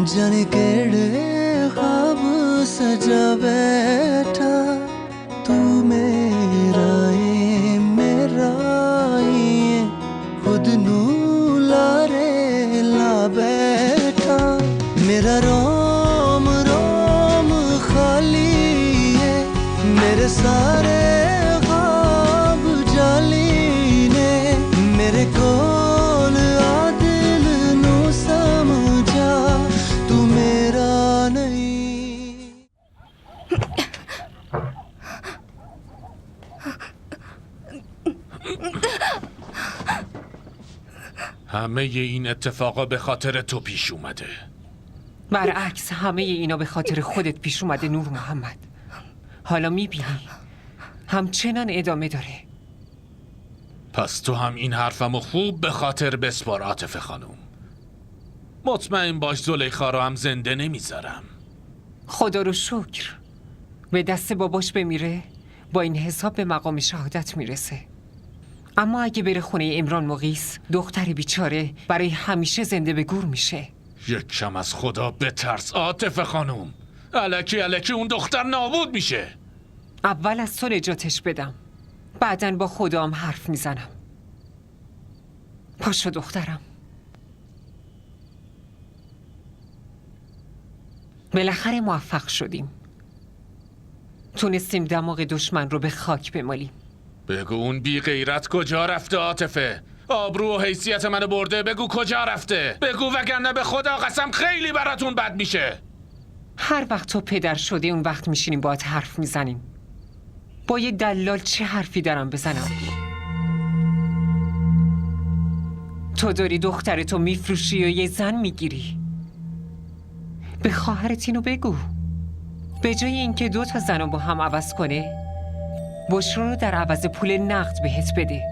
जाने केड़े ख्वाब सजा बैठा तू मेरा ये खुद नू लारे ला बैठा मेरा रोम रोम खाली है मेरे सारे ख्वाब जाली ने मेरे कोल आ दिल नू समझा तू मेरा नहीं. همه این اتفاقا به خاطر تو پیش اومده. برعکس همه اینا به خاطر خودت پیش اومده نور محمد. حالا میبینی همچنان ادامه داره. پس تو هم این حرفمو خوب به خاطر بسپار عاطفه خانوم. مطمئن باش زلیخا رو هم زنده نمیذارم. خدا رو شکر به دست باباش بمیره با این حساب به مقام شهادت میرسه. اما اگه بره خونه عمران مغیث دختر بیچاره برای همیشه زنده به گور میشه. یک کم از خدا بترس عاطفه خانوم. الکی اون دختر نابود میشه. اول از تو نجاتش بدم بعدن با خدام حرف میزنم. پاشو دخترم. بالاخره موفق شدیم. تونستیم دماغ دشمن رو به خاک بمالیم. بگو اون بی غیرت کجا رفته عاطفه؟ آبرو و حیثیت منو برده. بگو کجا رفته؟ بگو وگرنه به خدا قسم خیلی براتون بد میشه. هر وقت تو پدر شده اون وقت میشینیم باهات حرف میزنیم. با یه دلال چه حرفی دارم بزنم؟ تو داری دخترتو میفروشی و یه زن میگیری. به خواهرت اینو بگو. به جای اینکه 2 تا زن رو با هم عوض کنه بشرا رو در عوض پول نقد بهت بده.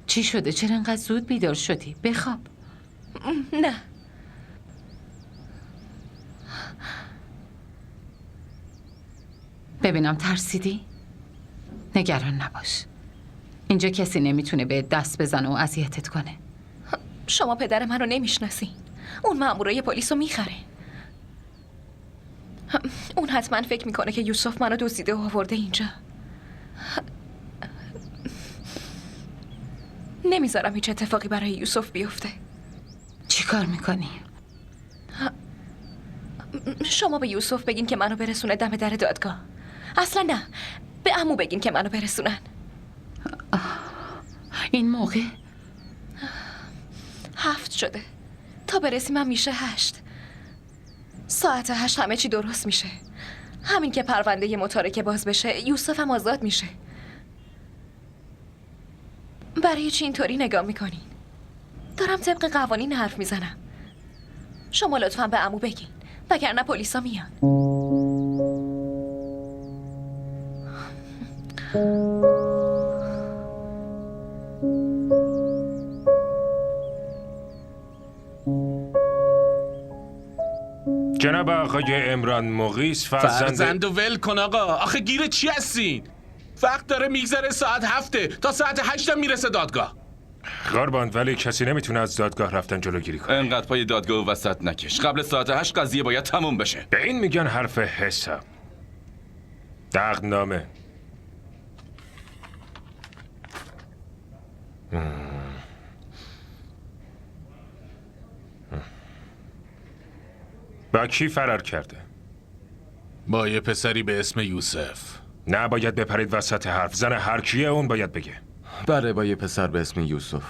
چی شده؟ چرا انقدر زود بیدار شدی؟ بخواب. نه ببینم ترسیدی؟ نگران نباش. اینجا کسی نمیتونه به دست بزنه و اذیتت کنه. شما پدر منو نمیشناسین. اون مامورای پلیس رو میخره. اون حتما فکر میکنه که یوسف منو دزدیده و آورده اینجا. نمیذارم هیچ اتفاقی برای یوسف بیفته. چی کار میکنی؟ شما به یوسف بگین که منو برسونه دم در دادگاه. اصلا نه، به عمو بگین که منو برسونن. این موقع 7 شده. تا برسیم هم میشه 8. ساعت 8 همه چی درست میشه. همین که پرونده متارکه باز بشه یوسف هم آزاد میشه. برای چی اینطوری نگاه میکنین؟ دارم طبق قوانین حرف میزنم. شما لطفاً به عمو بگین وگرنه پلیسا میان. جناب آقای عمران مغیث فرزند و ول کن آقا. آخه گیر چی هستین؟ وقت داره میگذره ساعت 7 تا ساعت 8 میرسه دادگاه. قربان ولی کسی نمیتونه از دادگاه رفتن جلوگیری کنه. انقدر پای دادگاه و وسط نکش. قبل ساعت 8 قضیه باید تموم بشه. به این میگن حرف حساب. عقدنامه. با کی فرار کرده؟ با یه پسری به اسم یوسف. نباید بپرید وسط حرف. زن هر کیه اون باید بگه. بله با یه پسر به اسم یوسف.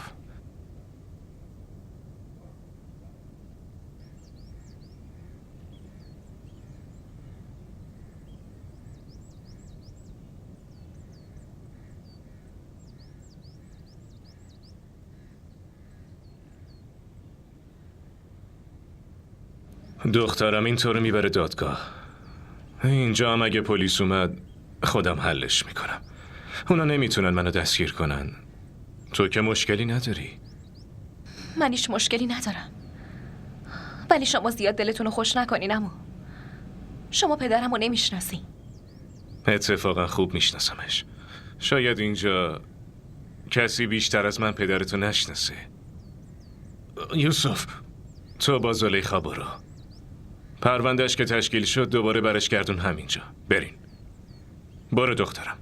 دخترم اینطور میبره دادگاه. اینجا هم اگه پلیس اومد خودم حلش میکنم. اونا نمیتونن منو دستگیر کنن. تو که مشکلی نداری؟ من هیچ مشکلی ندارم، ولی شما زیاد دلتون رو خوش نکنین. اما شما پدرم رو نمیشناسین. اتفاقا خوب میشناسمش. شاید اینجا کسی بیشتر از من پدرتو نشناسه. یوسف، تو با زلیخا برو. پروندهش که تشکیل شد دوباره برش گردون همینجا. برین. برو دخترم.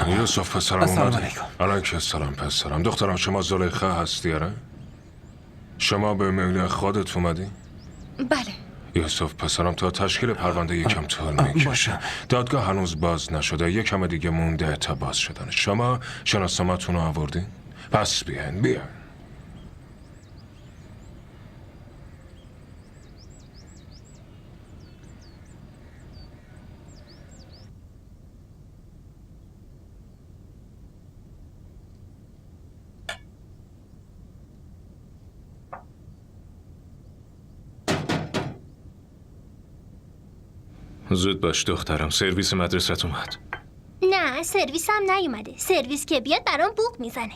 یوسف پسرم اومدی؟ علیکم السلام پسرم. دخترم شما زلیخا هستی اره؟ شما به میل خودت اومدی؟ بله. یوسف پسرم تا تشکیل پرونده یکم طول میکشه. دادگاه هنوز باز نشده، یکم دیگه مونده تا باز شدن. شما شناسنامه‌تون رو آوردین؟ پس بیاین. زود باش دخترم، سرویس مدرسه اومد. نه سرویس هم نیومده. سرویس که بیاد برام بوق میزنه.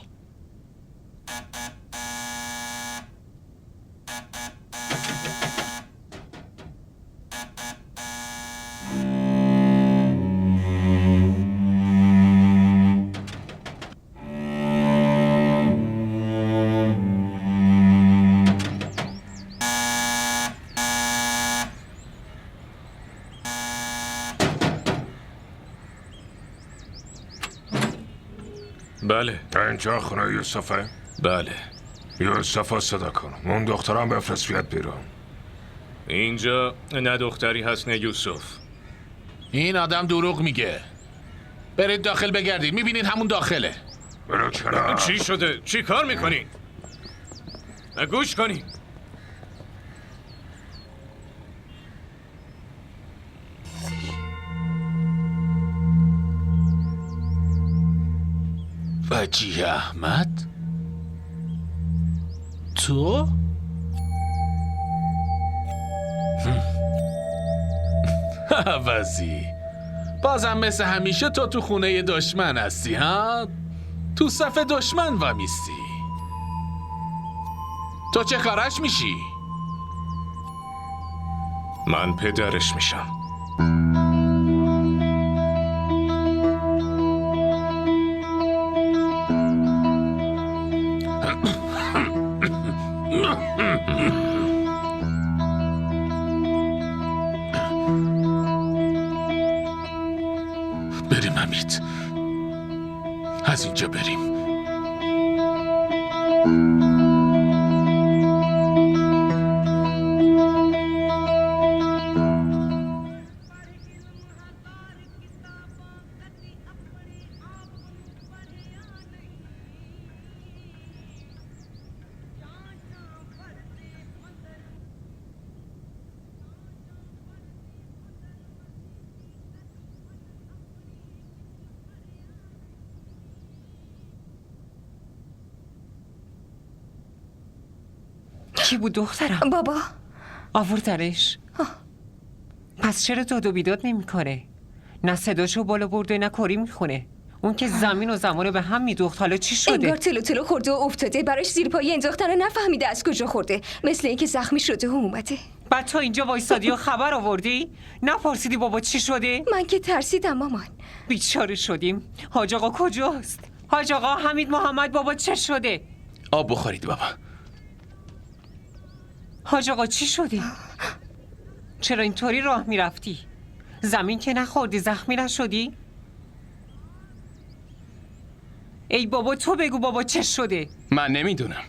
بله. اینجا خونه یوسفه؟ بله. یوسف صدا کن. اون دخترم بفرست بیاد بیرون. اینجا نه دختری هست نه یوسف. این آدم دروغ میگه. برید داخل بگردید، میبینید همون داخله. برو کنار. چی شده؟ چی کار میکنی؟ گوش کنی. وجیه احمد؟ تو؟ عوضی بازم مثل همیشه تو خونه دشمن هستی ها؟ تو صف دشمن وامیستی. تو چه کارش میشی؟ من پدرش میشم. بریم حمید، از اینجا بریم. کی بود دخترم؟ بابا. آوردنش؟ پس چرا داد و بیداد نمیکنه؟ نه صداشو بالا برده نه کاری میخونه. اون که زمین و زمانو به هم میدوخت. حالا چی شده؟ انگار تلو خورده و افتاده. براش زیر پای انداختن و نفهمیده از کجا خورده. مثل اینکه زخمی شده و اومده. بعد تو اینجا وایسادی و خبر آوردی؟ نپرسیدی بابا چی شده؟ من که ترسیدم مامان. بیچاره شدیم. حاج آقا کجاست؟ حاج آقا حمید محمد بابا چه شده؟ آب بخورید بابا. حاج آقا چی شدی؟ چرا اینطوری راه میرفتی؟ زمین که نخوردی زخمی نشدی؟ ای بابا تو بگو بابا چه شده؟ من نمیدونم.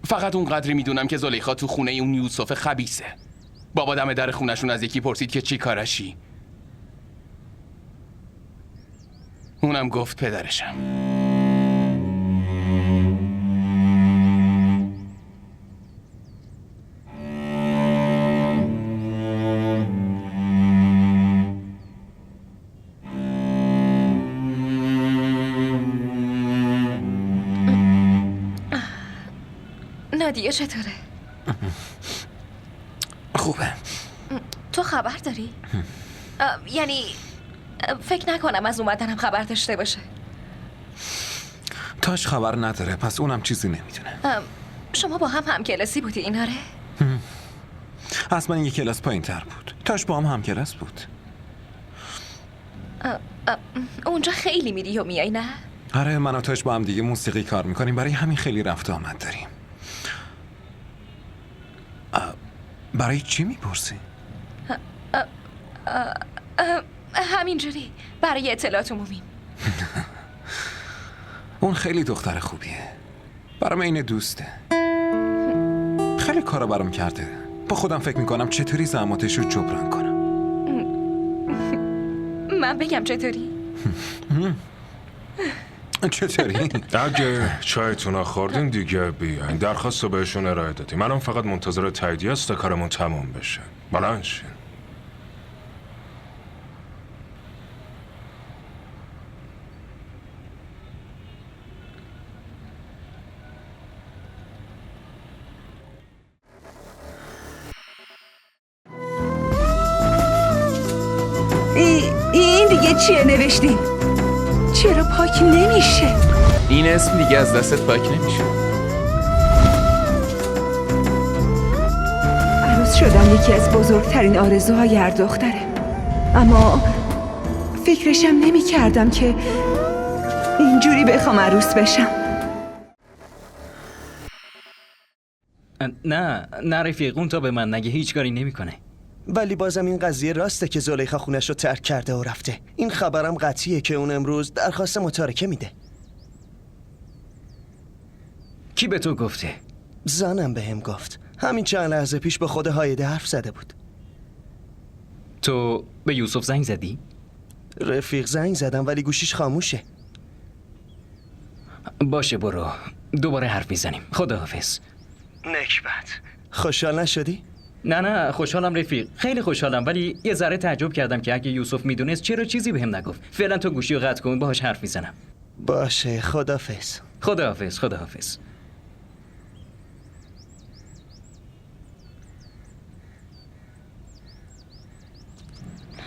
فقط اون قدری میدونم که زلیخا تو خونه اون یوسف خبیثه. بابا دم در خونشون از یکی پرسید که چی کارشی. اونم گفت پدرشم. نادیه چطوره؟ خوبه. تو خبر داری؟ یعنی فکر نکنم از اومدنم خبر داشته باشه. تاش خبر نداره پس اونم چیزی نمیدونه. شما با هم کلاسی بودی آره؟ از من یک کلاس پایین تر بود. تاش با هم کلاس بود. اونجا خیلی میری و میای نه؟ آره من و تاش با هم دیگه موسیقی کار میکنیم. برای همین خیلی رفت آمد داریم. برای چی میپرسی؟ همینجوری برای اطلاعات عمومی. اون خیلی دختر خوبیه. برام این دوسته. خیلی کارا برام کرده. با خودم فکر میکنم چطوری زحماتش رو جبران کنم. من بگم چطوری؟ چطوری؟ اگه چایتون رو خوردین دیگه بیاین. درخواست رو بهشون ارائه دادیم. منم فقط منتظر تاییدیه است تا کارمون تموم بشه. بلند شین. این دیگه چیه نوشتی؟ چرا پاک نمیشه؟ این اسم دیگه از دستت پاک نمیشه. عروس شدم یکی از بزرگترین آرزوهای هر دختره. اما فکرشم نمی کردم که اینجوری بخوام عروس بشم. نه رفیق اون تا به من نگه هیچ کاری نمیکنه. ولی بازم این قضیه راسته که زلیخا خونش رو ترک کرده و رفته. این خبرم قطعیه که اون امروز درخواست متارکه میده. کی به تو گفته؟ زنم بهم گفت. همین چند لحظه پیش با خود هایده حرف زده بود. تو به یوسف زنگ زدی؟ رفیق زنگ زدم ولی گوشیش خاموشه. باشه برو دوباره حرف میزنیم. خداحافظ. نکبت. خوشحال نشدی؟ نه خوشحالم رفیق، خیلی خوشحالم، ولی یه ذره تعجب کردم که اگه یوسف میدونست چرا چیزی بهم نگفت. فعلا تو گوشی رو قطع کن، باهاش حرف میزنم. باشه خداحافظ. خداحافظ.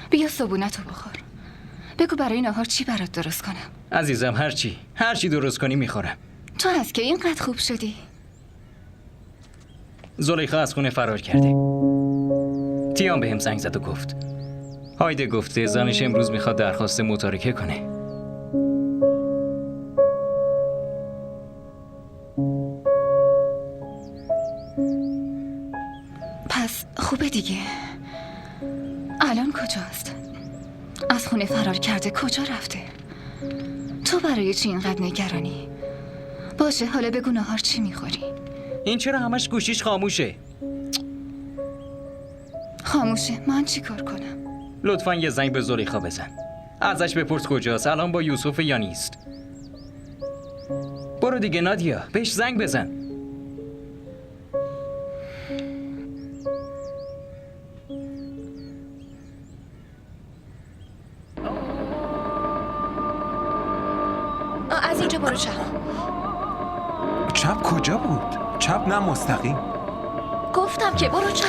بیا صبونتو بخور. بگو برای نهار چی برات درست کنم؟ عزیزم هر چی درست کنی میخورم. تو از که اینقدر خوب شدی؟ زلیخا از خونه فرار کرده. تیام بهم زنگ زد و گفت هایده گفته زنش امروز میخواد درخواست متارکه کنه. پس خوبه دیگه. الان کجاست؟ از خونه فرار کرده کجا رفته؟ تو برای چی اینقدر نگرانی؟ باشه حالا بگو نهار چی میخوری؟ این چرا همش گوشیش خاموشه؟ خاموشه؟ من چی کار کنم؟ لطفاً یه زنگ به زلیخا بزن. ازش بپرس کجاست، الان با یوسف یا نیست. برو دیگه نادیا، بهش زنگ بزن. از اینجا برو چپ. چپ کجا بود؟ چپ نه مستقیم. گفتم که برو چپ.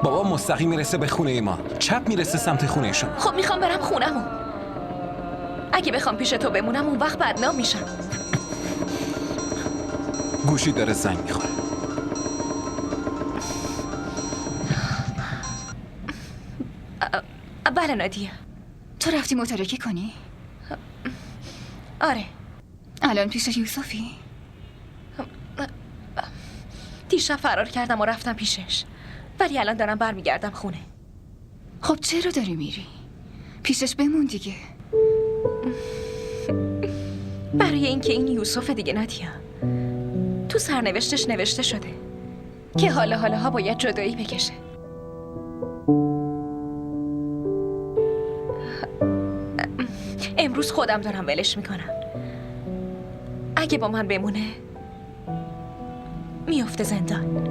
بابا مستقیم میرسه به خونه ما، چپ میرسه سمت خونه شما. خب میخوام برم خونمون. اگه بخوام پیش تو بمونم اون وقت بدنام میشم. گوشی داره زنگ میخوره. بله نادیا. تو رفتی متارکه کنی؟ آره. الان پیش یوسفی؟ دیشب فرار کردم و رفتم پیشش، ولی الان دارم برمیگردم خونه. خب چرا داری میری؟ پیشش بمون دیگه. برای اینکه این یوسف دیگه نادیا، تو سرنوشتش نوشته شده که حالا باید جدایی بکشه. امروز خودم دارم ولش میکنم. اگه با من بمونه میفته زندان.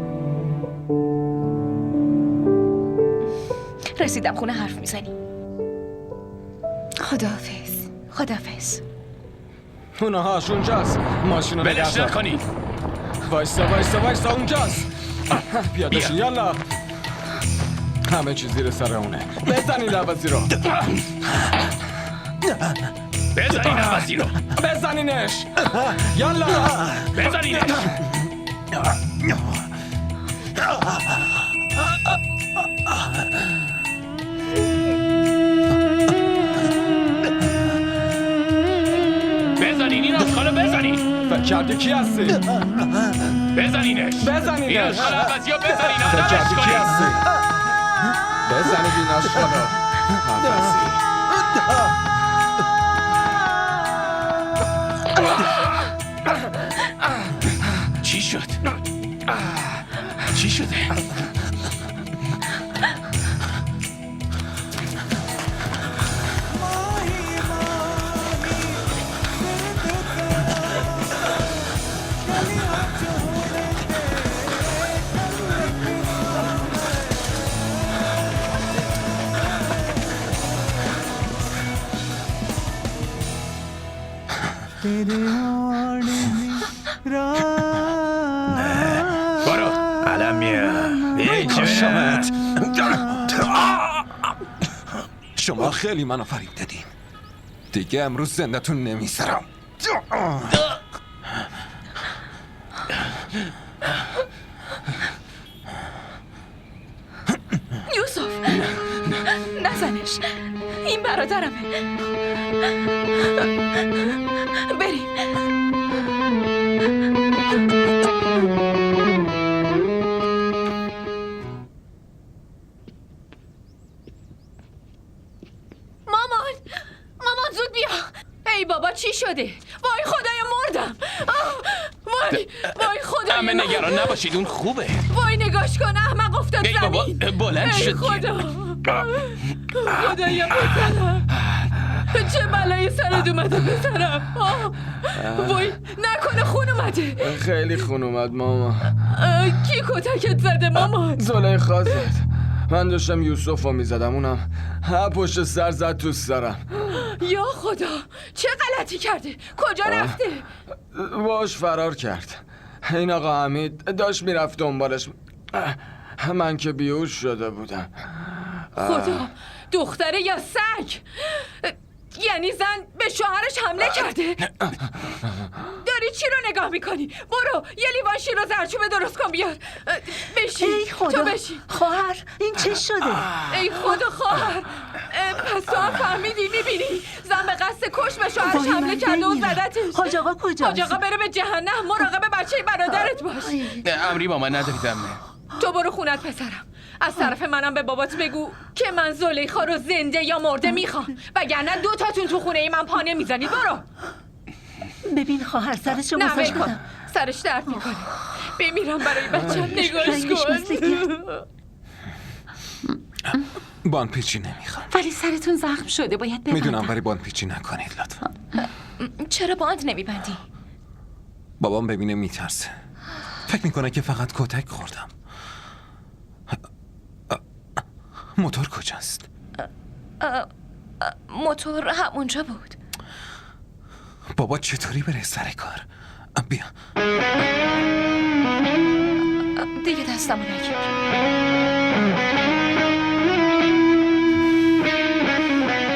رسیدم خونه حرف میزنی. خداحافظ. خداحافظ. اونهاش اونجاست. ماشینو بلش نکنی. وایسا اونجاست. پیاده شو یالا. همه چیز زیر سر اونه. بزنین عوضی رو. بزنین عوضی رو. بزنینش. یالا. بزنینش. بزنین این آشغالو بزنین. فکر کردی کی هستی؟ بزنینش. این آشغال عوضی رو بزنین. فکر کردی کی هستی؟ بزنید این آشغالو عوضی. چی شد؟ چی شده؟ برو الان میام. شما خیلی منو فریب دادین. دیگه امروز زنده‌تون نمیذارم. یوسف نزنش، این برادرمه. بریم. مامان زود بیا. ای بابا چی شده؟ وای خدایا مردم. وای خدایا. همه نگران نباشید اون خوبه. وای نگاش کن احمق افتاد ای بابا زمین. بلند شد. ای خدا. خدایا پسرم، چه بلایی سرت اومده پسرم. وای نکنه خون اومده. خیلی خون اومد ماما. کی کتکت زده مامان؟ زلیخا زد. من داشتم یوسف رو میزدم، اونم پشت سر زد تو سرم. یا خدا چه غلطی کرده؟ کجا رفته؟ باش فرار کرد. این آقا حمید داشت میرفت دنبالش. من که بیهوش شده بودم. خدا، دختره یا سگ؟ یعنی زن به شوهرش حمله کرده؟ داری چی رو نگاه میکنی؟ برو یه لیوان شیر و زردچوبه درست کن بیار. بشین. ای خدا، تو بشین. خواهر این چه شده؟ ای خدا خواهر، پس تو هم فهمیدی؟ میبینی زن به قصد کش به شوهرش حمله کرده و زدتش. حاج آقا کجاست؟ حاج آقا بره به جهنم. مراقب بچه برادرت باش. امری با من نداری دمه. تو برو خونت پسرم. از طرف منم به بابات بگو که من زلیخا رو زنده یا مرده میخوام، وگرنه دو تاتون تو خونه ای من پا نمیزنید. برو. ببین خواهر سرشو نه ماساژ ول کن، کنم. سرش درد میکنه. بمیرم برای بچه‌م. نگاش کن. باندپیچی نمیخوام. ولی سرتون زخم شده، باید ببندم. میدونم ولی باندپیچی نکنید لطفا. چرا باند نمیبندی؟ بابام ببینه میترسه، فکر میکنه که فقط کتک خوردم. موتور کجاست؟ موتور همونجا بود. بابا چطوری بره سر کار؟ بیا. دیگه دستمو نگیر.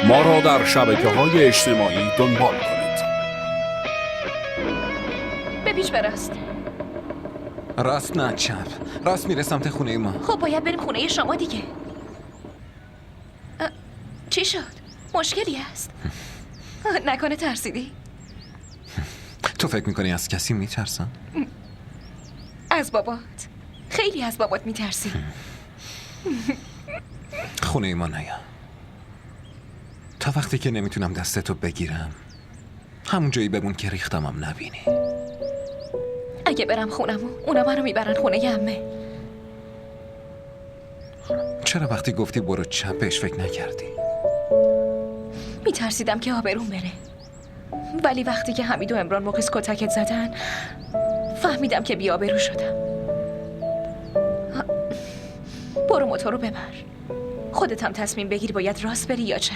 ما را در شبکه‌های اجتماعی دنبال کنید. بپیچ به راست. راست نه چپ. راست میره سمت خونه ما. خب باید بریم خونه شما دیگه. چی شد؟ مشکلی هست؟ نکنه ترسیدی؟ تو فکر میکنی از کسی میترسم؟ از بابات. خیلی از بابات میترسی. خونه ما نیا. تا وقتی که نمیتونم دستتو بگیرم همون جایی بمون که ریختمم نبینی. اگه برم خونمون اونا منو میبرن خونه عمه. چرا وقتی گفتی برو چپ بهش فکر نکردی؟ میترسیدم که آبروم بره. ولی وقتی که حمید و عمران مقیس کتکت زدن فهمیدم که بی آبرو شدم. برو موتور رو ببر. خودت هم تصمیم بگیر باید راست بری یا چپ.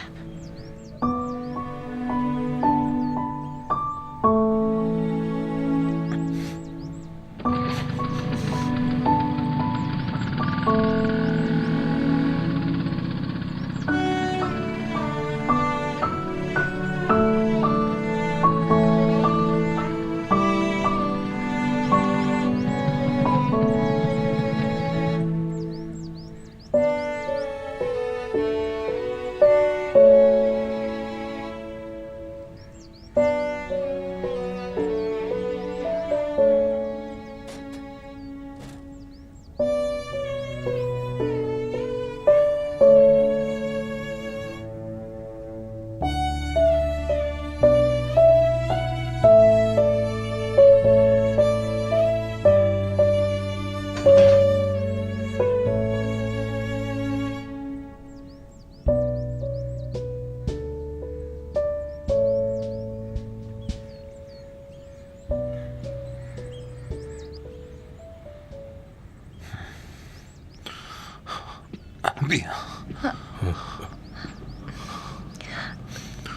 بیا.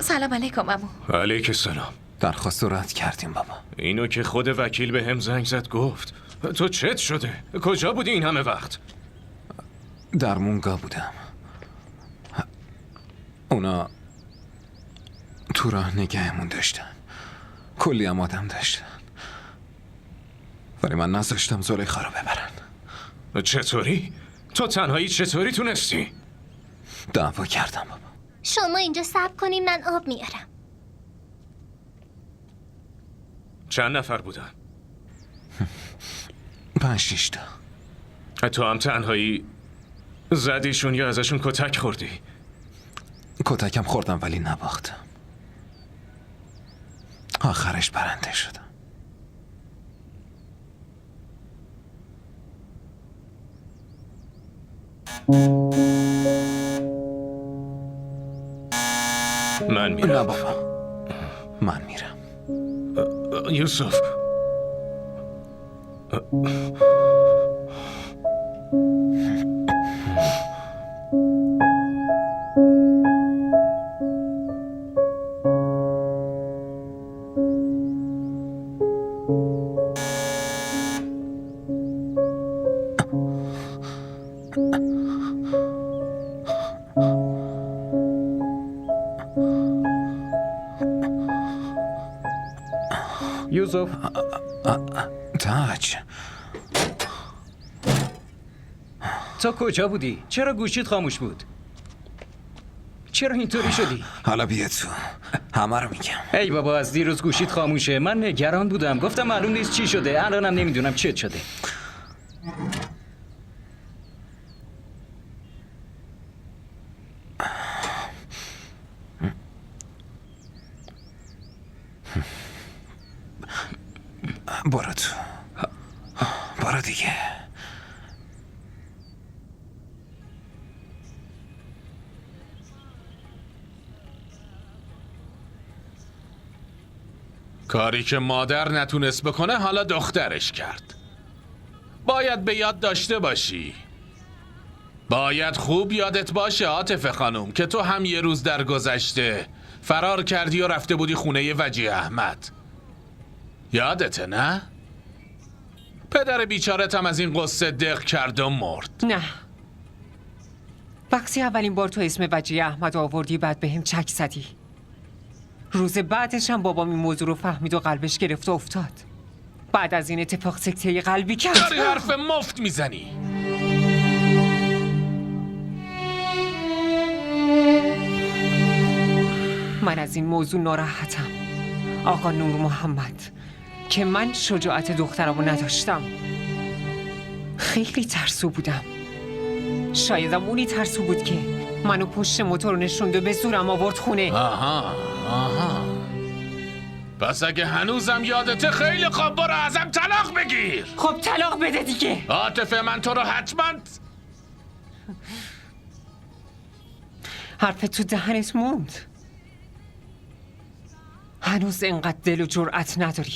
سلام علیکم عمو. علیک السلام. درخواست رو رد کردیم بابا. اینو که خود وکیل به هم زنگ زد گفت. تو چت شده؟ کجا بودی این همه وقت؟ در مونگا بودم. اونا تو راه نگهمون داشتن. کلی هم آدم داشتن. ولی من نذاشتم زلیخا رو ببرن. چطوری؟ تو تنهایی چطوری تونستی؟ دعوا کردم بابا. شما اینجا صبر کنین من آب میارم. چند نفر بودن؟ 5-6 تا. تو هم تنهایی زدیشون یا ازشون کتک خوردی؟ کتکم خوردم ولی نباختم. آخرش برنده شدم. من میرم. نه بابا من میرم. یوسف یوسف تاج تا کجا بودی؟ چرا گوشیت خاموش بود؟ چرا اینطوری شدی؟ حالا بیا تو همه رو میگم. ای بابا از دیروز گوشیت خاموشه. من نگران بودم گفتم معلوم نیست چی شده. الانم نمیدونم چه شده. برو تو برو دیگه. کاری که مادر نتونست بکنه حالا دخترش کرد. باید به یاد داشته باشی. باید خوب یادت باشه عاطفه خانم که تو هم یه روز در گذشته فرار کردی و رفته بودی خونه وجیه احمد. یادته نه؟ پدر بیچارت هم از این قصه دق کرد و مرد. نه، وقتی اولین بار تو اسم وجیه احمد آوردی بعد به هم چک زدی. روز بعدش هم بابام این موضوع رو فهمید و قلبش گرفت و افتاد. بعد از این اتفاق سکته قلبی کرد. داری حرف مفت میزنی. من از این موضوع ناراحتم آقا نور محمد که من شجاعت دخترمو نداشتم. خیلی ترسو بودم. شایدم اونی ترسو بود که منو پشت موتور نشوند و به زورم آورد خونه. آها. پس اگه هنوزم یادته خیلی خوب، برو ازم طلاق بگیر. خب طلاق بده دیگه. عاطفه من تو رو حتما. حرف تو دهنت موند. هنوز اینقدر دل و جرأت نداری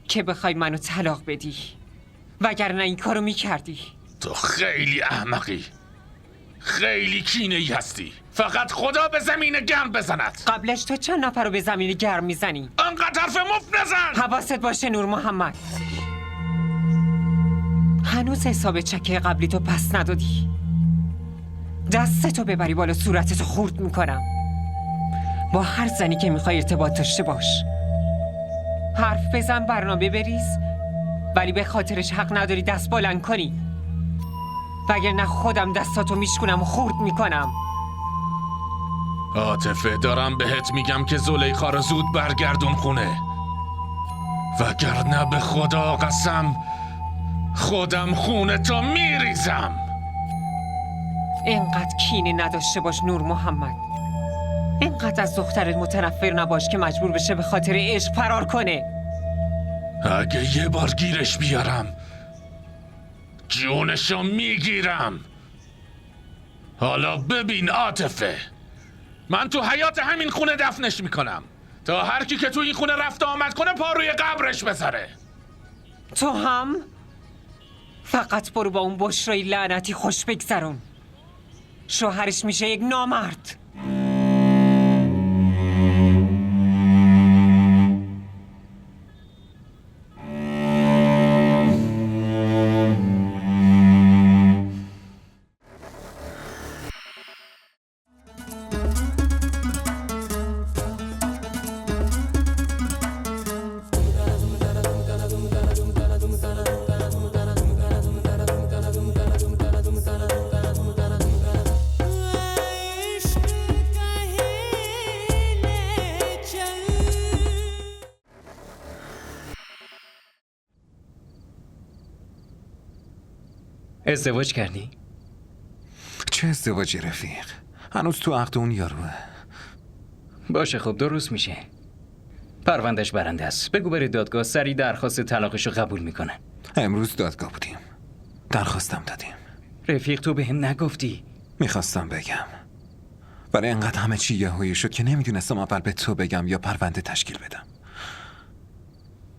که بخوای منو طلاق بدی، وگرنه این کارو میکردی. تو خیلی احمقی، خیلی کینه‌ای هستی. فقط خدا به زمین گرم بزند. قبلش تو چند نفر رو به زمین گرم میزنی؟ انقدر حرف مفت نزن. حواست باشه نور محمد، هنوز حساب چکه قبلی تو پس ندادی. دستتو ببری بالا صورتتو خورد میکنم. با هر زنی که میخوای ارتباط داشته باش، حرف بزن، برنامه بریز، ولی به خاطرش حق نداری دست بلند کنی، وگرنه خودم دستاتو میشکنم و خورد میکنم. عاطفه دارم بهت میگم که زلیخا رو زود برگردون خونه، وگرنه به خدا قسم خودم خونه تو میریزم. اینقدر کینه نداشته باش نور محمد. اینقدر از دخترت متنفر نباش که مجبور بشه به خاطر عشق فرار کنه. اگه یه بار گیرش بیارم جونشو میگیرم. حالا ببین عاطفه، من تو حیات همین خونه دفنش میکنم تا هر کی که تو این خونه رفت آمد کنه پا روی قبرش بذاره. تو هم فقط برو با اون بشرای لعنتی خوش بگذرون. شوهرش میشه یک نامرد. ازدواج کردی؟ چه ازدواجی رفیق؟ هنوز تو عقد اون یاروه. باشه خب درست میشه. پروندهش برنده است. بگو بره دادگاه، سریع درخواست طلاقشو قبول میکنن. امروز دادگاه بودیم، درخواستم دادیم. رفیق تو به هم نگفتی؟ میخواستم بگم ولی انقدر همه چی یهویی شد که نمیدونستم اول به تو بگم یا پرونده تشکیل بدم.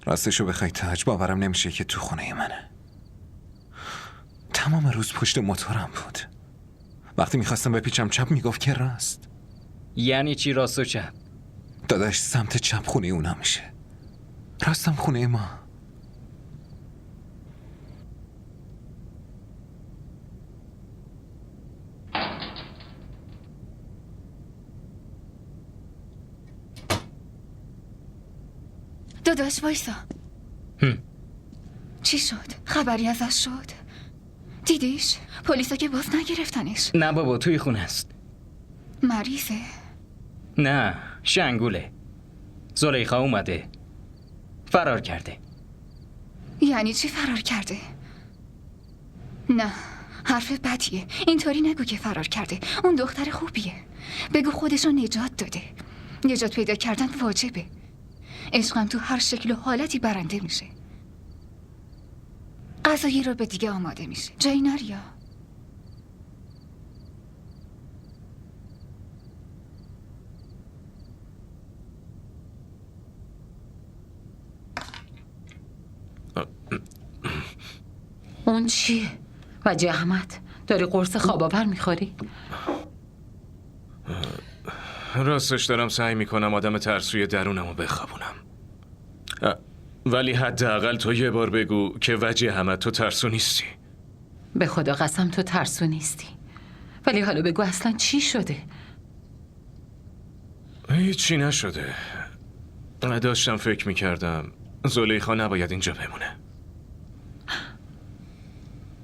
راستشو بخوای تاج، باورم نمیشه که تو خونه منه. تمام روز پشت موتورم بود. وقتی میخواستم بپیچم چپ میگفت که راست. یعنی چی راست و چپ؟ داداش سمت چپ خونه اونا میشه، راستم خونه ما. داداش وایسا. چی شد؟ خبری ازش شد؟ دیدیش؟ پلیسا که باز نگرفتنش. نه بابا توی خونه است. مریضه؟ نه شنگوله. زلیخا اومده فرار کرده. یعنی چی فرار کرده؟ نه حرف بدیه. اینطوری نگو که فرار کرده. اون دختر خوبیه. بگو خودشو نجات داده. نجات پیدا کردن واجبه. عشقم تو هر شکل و حالتی برنده میشه. غذایی رو به دیگه آماده میشه. جایی نریا. اون چیه؟ وجیه احمد داری قرص خواب آور میخوری؟ راستش دارم سعی میکنم آدم ترسوی درونمو بخوابونم. ولی حداقل تو یه بار بگو که وجه همه تو ترسو نیستی. به خدا قسم تو ترسو نیستی. ولی حالا بگو اصلا چی شده؟ هیچی نشده. داشتم فکر میکردم زلیخا نباید اینجا بمونه.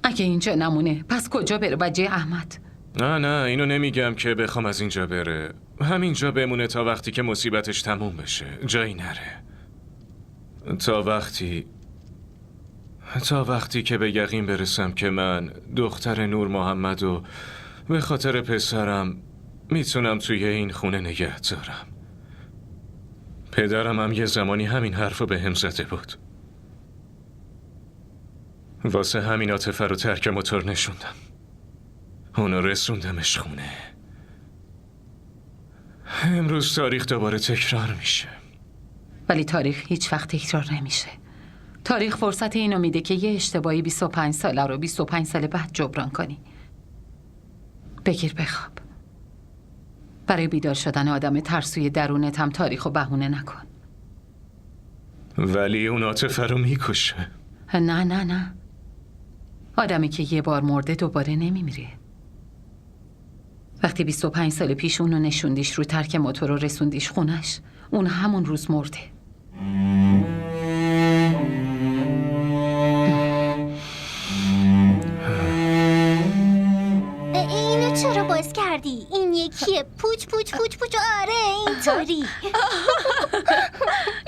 اگه اینجا نمونه پس کجا بره وجه احمد؟ نه اینو نمیگم که بخوام از اینجا بره. همینجا بمونه تا وقتی که مصیبتش تموم بشه. جایی نره. تا وقتی که به یقین برسم که من دختر نور محمد و به خاطر پسرم میتونم توی این خونه نگه دارم. پدرم هم یه زمانی همین حرفو به هم زده بود. واسه همین عاطفه رو ترک موتور نشوندم. اونو رسوندمش خونه. امروز تاریخ دوباره تکرار میشه. ولی تاریخ هیچ وقت تکرار نمیشه. تاریخ فرصت اینو میده که یه اشتباهی 25 ساله رو 25 سال بعد جبران کنی. بگیر بخواب. برای بیدار شدن آدم ترسوی درونت هم تاریخ و بهونه نکن. ولی اون عاطفه رو میکشه. نه آدمی که یه بار مرده دوباره نمیمیره. وقتی 25 سال پیش اونو نشوندیش رو ترک موتور و رسوندیش خونش، اون همون روز مرده. اینو چرا باز کردی؟ این یکیه. پوچ آره اینطوری.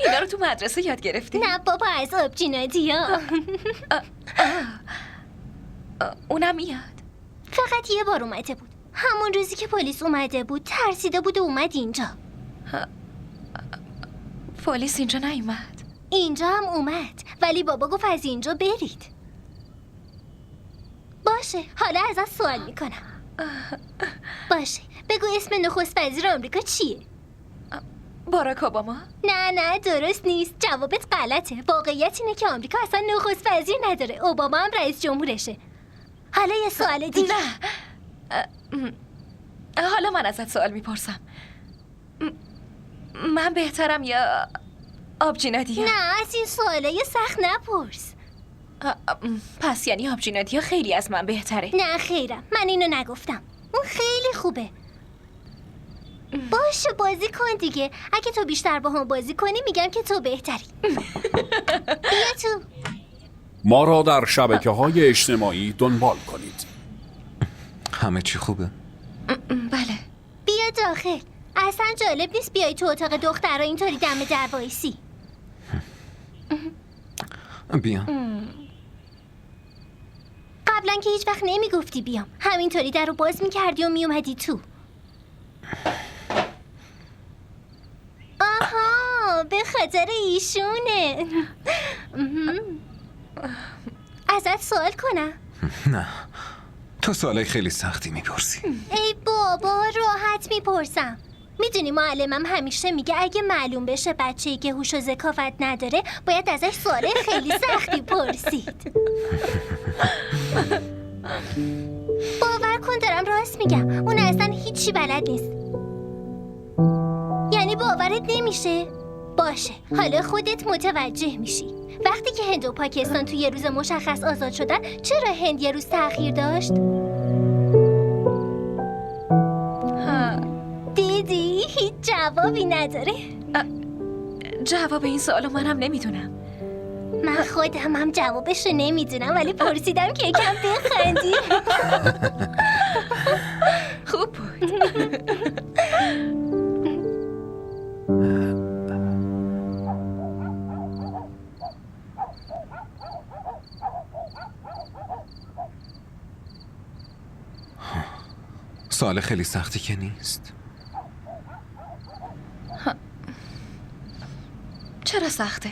اینا رو تو مدرسه یاد گرفتی؟ نه بابا از آبجینادی ها. اونم میاد. فقط یه بار اومده بود، همون روزی که پلیس اومده بود. ترسیده بود و اومد اینجا. پلیس اینجا نیومد. اینجا هم اومد ولی بابا گفت از اینجا برید. باشه حالا ازت سوال میکنم. باشه بگو اسم نخست وزیر آمریکا چیه؟ باراک اوباما؟ نه درست نیست. جوابت غلطه. واقعیت اینه که آمریکا اصلا نخست وزیر نداره. اوباما هم رئیس جمهورشه. حالا یه سوال دیگه. نه حالا من ازت سوال میپرسم. من بهترم یا آبجینادی؟ نه از این سوالای سخت نپرس. پس یعنی آبجینادی خیلی از من بهتره؟ نه خیرم، من اینو نگفتم. اون خیلی خوبه. باشه بازی کن دیگه. اگه تو بیشتر با هم بازی کنی میگم که تو بهتری. بیا تو. ما را در شبکه‌های اجتماعی دنبال کنید. همه چی خوبه؟ بله. بیا داخل. اصلا جالب نیست بیای تو اتاق دخترها اینطوری دم در وایسی. بیا. قبلا که هیچ وقت نمیگفتی بیام. همینطوری در رو باز میکردی و میومدی تو. آها به خاطر ایشونه. ازت سوال کنم؟ نه تو سوالای خیلی سختی میپرسی. ای بابا راحت میپرسم. میدونی معلمم همیشه میگه اگه معلوم بشه بچه‌ای که هوش و ذکاوت نداره باید ازش سوال خیلی سختی پرسید. باور کن دارم راست میگم. اون اصلا هیچی بلد نیست. یعنی باورت نمیشه؟ باشه حالا خودت متوجه میشی. وقتی که هند و پاکستان توی یه روز مشخص آزاد شدن، چرا هند یه روز تأخیر داشت؟ دیدی؟ هیچ جوابی نداره. جواب این سوالو منم نمیدونم. من خودم هم جوابش رو نمیدونم ولی پرسیدم که یکم بخندی. خوب بود. سوال خیلی سختی که نیست. چرا سخته؟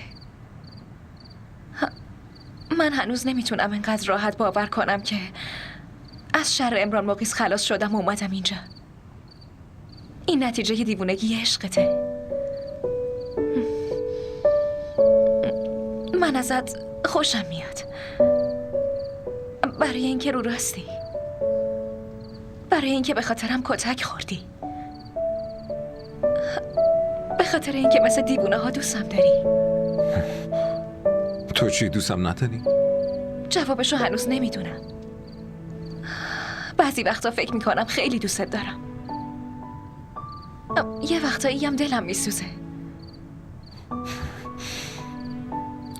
من هنوز نمیتونم انقدر راحت باور کنم که از شر عمران مقیس خلاص شدم و اومدم اینجا. این نتیجه دیوونگی عشقته. من ازت خوشم میاد. برای اینکه رو راستی. برای اینکه به خاطرم کتک خوردی. به خاطر اینکه مثل دیوونه ها دوستم داری. تو چی دوستم نداری؟ جوابشو هنوز نمیدونم. بعضی وقتا فکر میکنم خیلی دوستت دارم. یه وقتایی هم دلم میسوزه.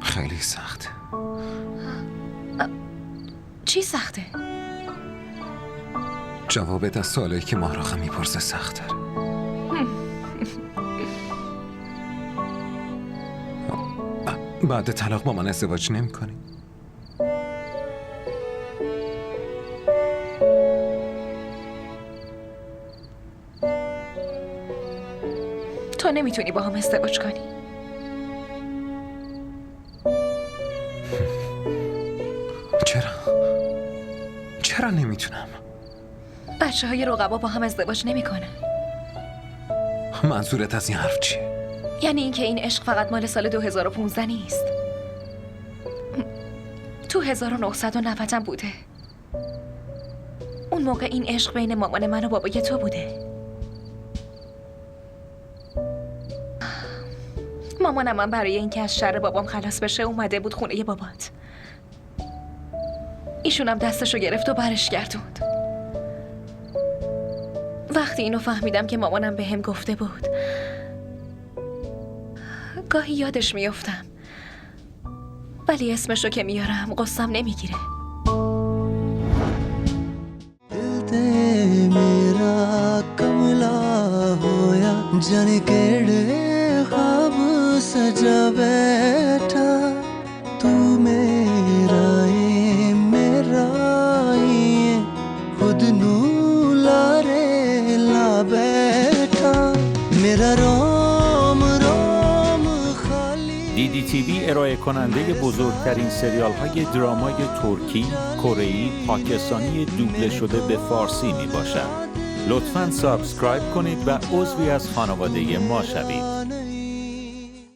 خیلی سخته. چی سخته؟ جوابت از سوالایی که ماهراخه میپرسه سخته. بعد طلاق با من ازدواج نمی‌کنی؟ تو نمیتونی با هم ازدواج کنی. چرا نمیتونم؟ بچه‌های رقبا با هم ازدواج نمیکنن. منظورت از این حرف چیه؟ یعنی اینکه این عشق فقط مال سال 2015 نیست. تو 1990 هم بوده. اون موقع این عشق بین مامان من و بابای تو بوده. مامانم من برای اینکه از شر بابام خلاص بشه اومده بود خونه بابات. ایشونم دستشو گرفت و برش گردوند. وقتی اینو فهمیدم که مامانم بهم گفته بود، گاهی یادش میافتم، ولی اسمشو که میارم قصم نمیگیره. मेरा कमला होया जाने केड़े ख्वाब सजा बैठा तू मेरा खुद नू लारे ला बैठा मेरा रोम रोम खाली DDTV ارائه کننده بزرگترین سریال های درامای ترکی، کره‌ای، پاکستانی دوبله شده به فارسی می باشد. لطفاً سابسکرایب کنید و عضوی از خانواده ما شوید.